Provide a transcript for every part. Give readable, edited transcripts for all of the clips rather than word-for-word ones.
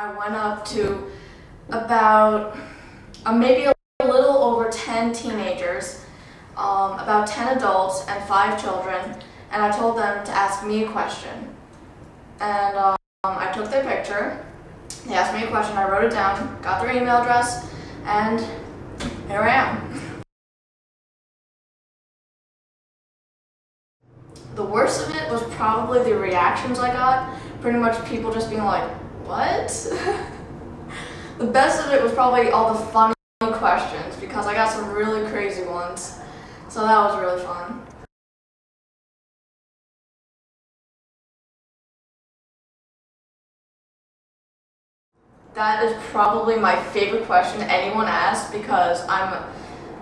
I went up to about maybe a little over 10 teenagers, about 10 adults and 5 children, and I told them to ask me a question. And I took their picture, they asked me a question, I wrote it down, got their email address, and here I am. The worst of it was probably the reactions I got, pretty much people just being like, what? The best of it was probably all the funny questions, because I got some really crazy ones, so that was really fun. That is probably my favorite question anyone asked, because I'm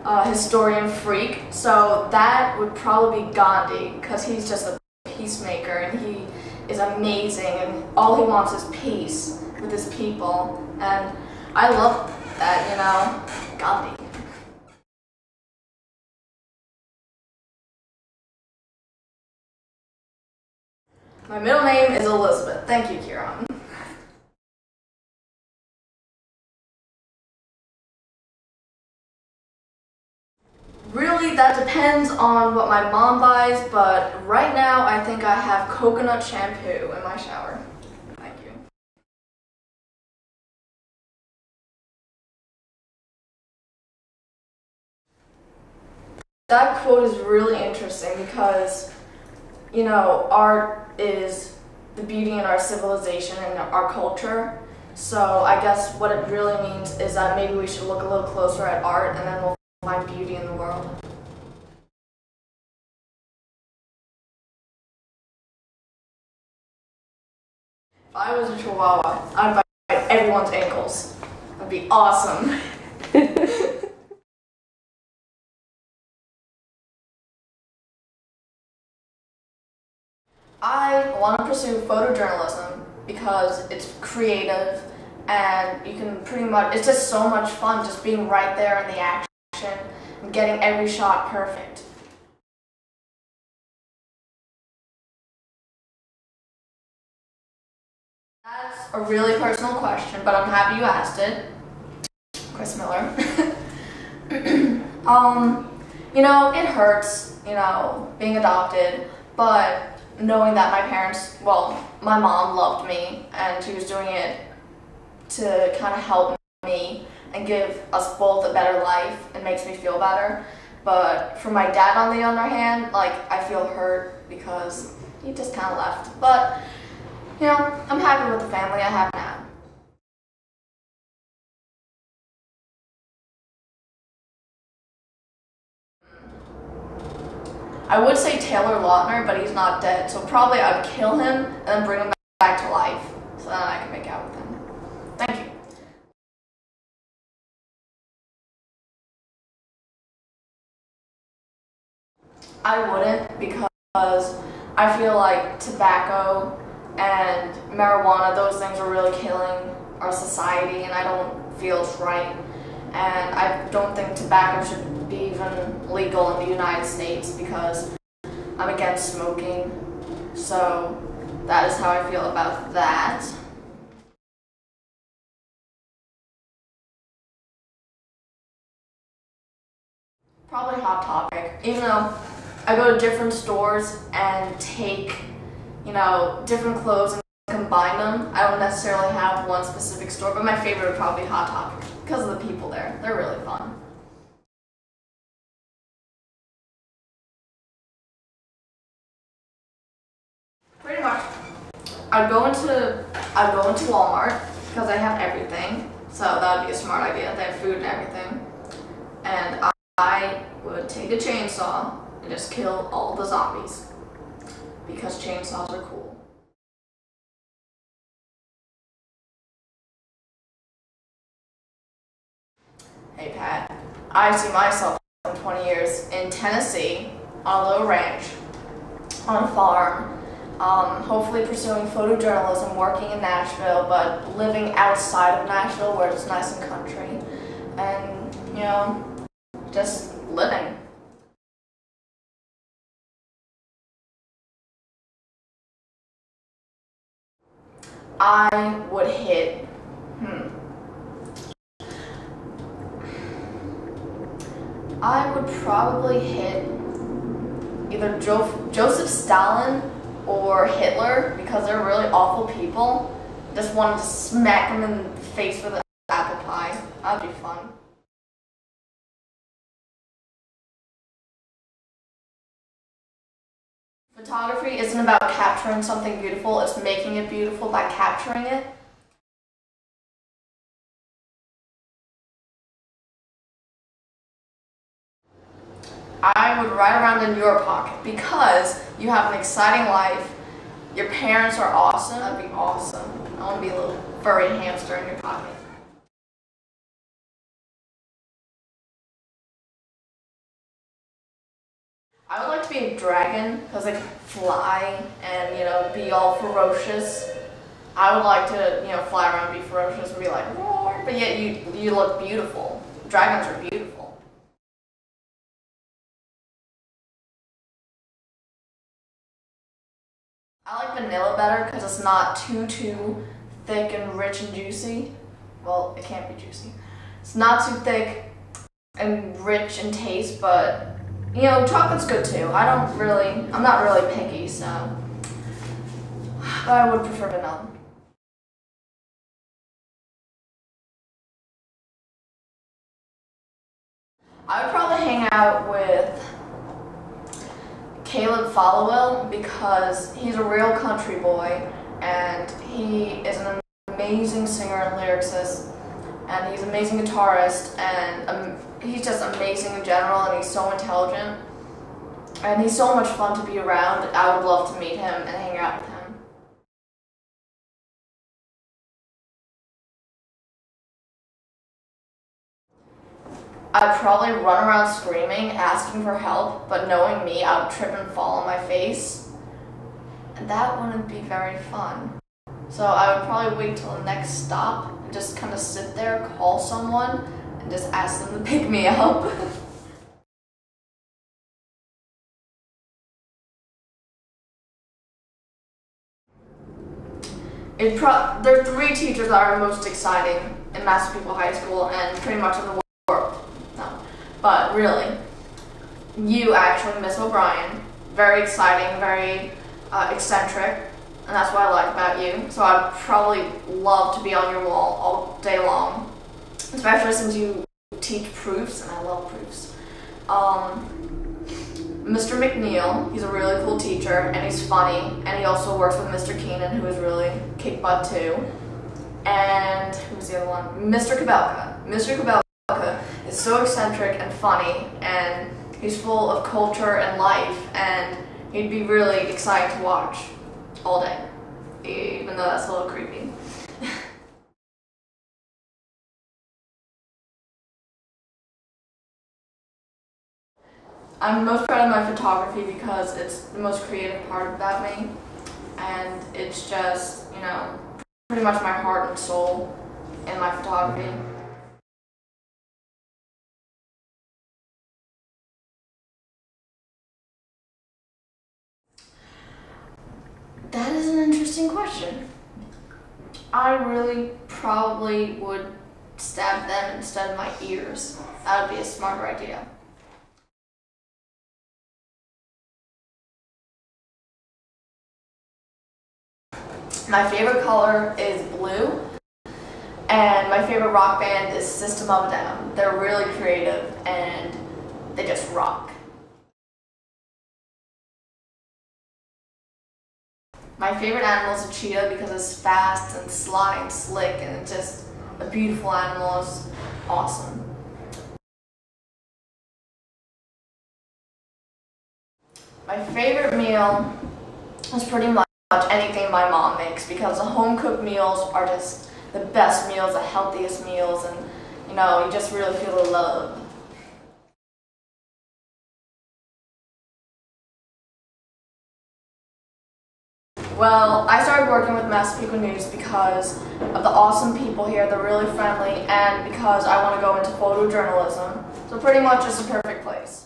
a historian freak, so that would probably be Gandhi, because he's just a peacemaker and he is amazing and all he wants is peace with his people, and I love that, you know, Gandhi. My middle name is Elizabeth. Thank you, Kieran. Really, that depends on what my mom buys, but right now I think I have coconut shampoo in my shower. Thank you. That quote is really interesting because, you know, art is the beauty in our civilization and our culture. So I guess what it really means is that maybe we should look a little closer at art, and then we'll find beauty in the world. If I was a chihuahua, I'd bite everyone's ankles. That'd be awesome. I want to pursue photojournalism because it's creative and you can pretty much, it's just so much fun just being right there in the action and getting every shot perfect. That's a really personal question, but I'm happy you asked it. Chris Miller. You know, it hurts, you know, being adopted, but knowing that my parents, well, my mom loved me and she was doing it to kind of help me and give us both a better life, it makes me feel better. But for my dad, on the other hand, like, I feel hurt because he just kind of left. But, you know, I'm happy with the family I have now. I would say Taylor Lautner, but he's not dead, so probably I'd kill him and then bring him back to life, so then I can make out with him. Thank you. I wouldn't, because I feel like tobacco and marijuana, those things are really killing our society, and I don't feel it's right. And I don't think tobacco should be even legal in the United States because I'm against smoking. So that is how I feel about that. Probably Hot Topic, even though I go to different stores and take, you know, different clothes and combine them. I don't necessarily have one specific store, but my favorite would probably be Hot Topic because of the people there. They're really fun. Pretty much. I'd go into Walmart because I have everything. So that would be a smart idea. They have food and everything. And I would take a chainsaw and just kill all the zombies because chainsaws are cool. Hey Pat, I see myself in 20 years in Tennessee on a little ranch, on a farm, hopefully pursuing photojournalism, working in Nashville, but living outside of Nashville where it's nice and country, and, you know, just living. I would hit I would probably hit either Joseph Stalin or Hitler because they're really awful people. Just wanted to smack them in the face with an apple pie. That'd be fun. Photography isn't about capturing something beautiful, it's making it beautiful by capturing it. I would ride around in your pocket because you have an exciting life, your parents are awesome. That'd be awesome. I want to be a little furry hamster in your pocket. I would like to be a dragon because I can fly and, be all ferocious. I would like to, fly around and be ferocious and be like, roar, but yet you look beautiful. Dragons are beautiful. I like vanilla better because it's not too thick and rich and juicy. Well, it can't be juicy. It's not too thick and rich in taste, but chocolate's good too. I'm not really picky, so I would prefer vanilla. I would probably hang out with Caleb Followill because he's a real country boy and he is an amazing singer and lyricist and he's an amazing guitarist and he's just amazing in general and he's so intelligent and he's so much fun to be around. I would love to meet him and hang out with him. I'd probably run around screaming, asking for help, but knowing me, I would trip and fall on my face. And that wouldn't be very fun. So I would probably wait till the next stop and just kind of sit there, call someone, and just ask them to pick me up. There are 3 teachers that are most exciting in Massapequa High School and pretty much in the world. No, but really, you actually, Miss O'Brien, very exciting, very eccentric, and that's what I like about you. So I'd probably love to be on your wall all day long, especially since you teach proofs, and I love proofs. Mr. McNeil, he's a really cool teacher, and he's funny, and he also works with Mr. Keenan, who is really kick butt too. And who's the other one? Mr. Kabelka. Mr. Kabelka is so eccentric and funny, and he's full of culture and life, and he'd be really exciting to watch all day, even though that's a little creepy. I'm most proud of my photography because it's the most creative part about me, and it's just, pretty much my heart and soul in my photography. That is an interesting question. I really probably would stab them instead of my ears. That would be a smarter idea. My favorite color is blue, and my favorite rock band is System of a Down. They're really creative, and they just rock. My favorite animal is a cheetah because it's fast and sly and slick, and it's just a beautiful animal. It's awesome. My favorite meal is pretty much anything my mom makes because the home-cooked meals are just the best meals, the healthiest meals, and you just really feel the love. Well, I started working with Massapequa News because of the awesome people here. They're really friendly, and because I want to go into photojournalism. So pretty much it's a perfect place.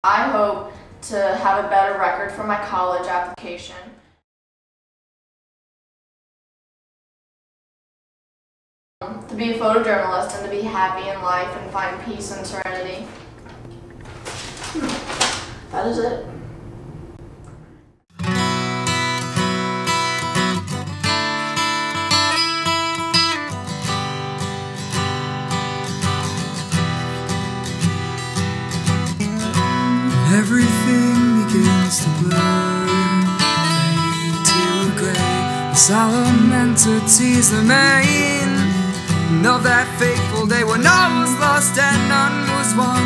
I hope to have a better record for my college application. To be a photojournalist and to be happy in life and find peace and serenity. That is it. Everything begins to blur, fade to grey. The solemn entities remain. And of that fateful day when all was lost and none was won,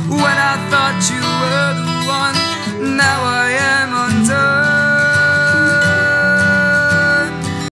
when I thought you were the one, now I am undone.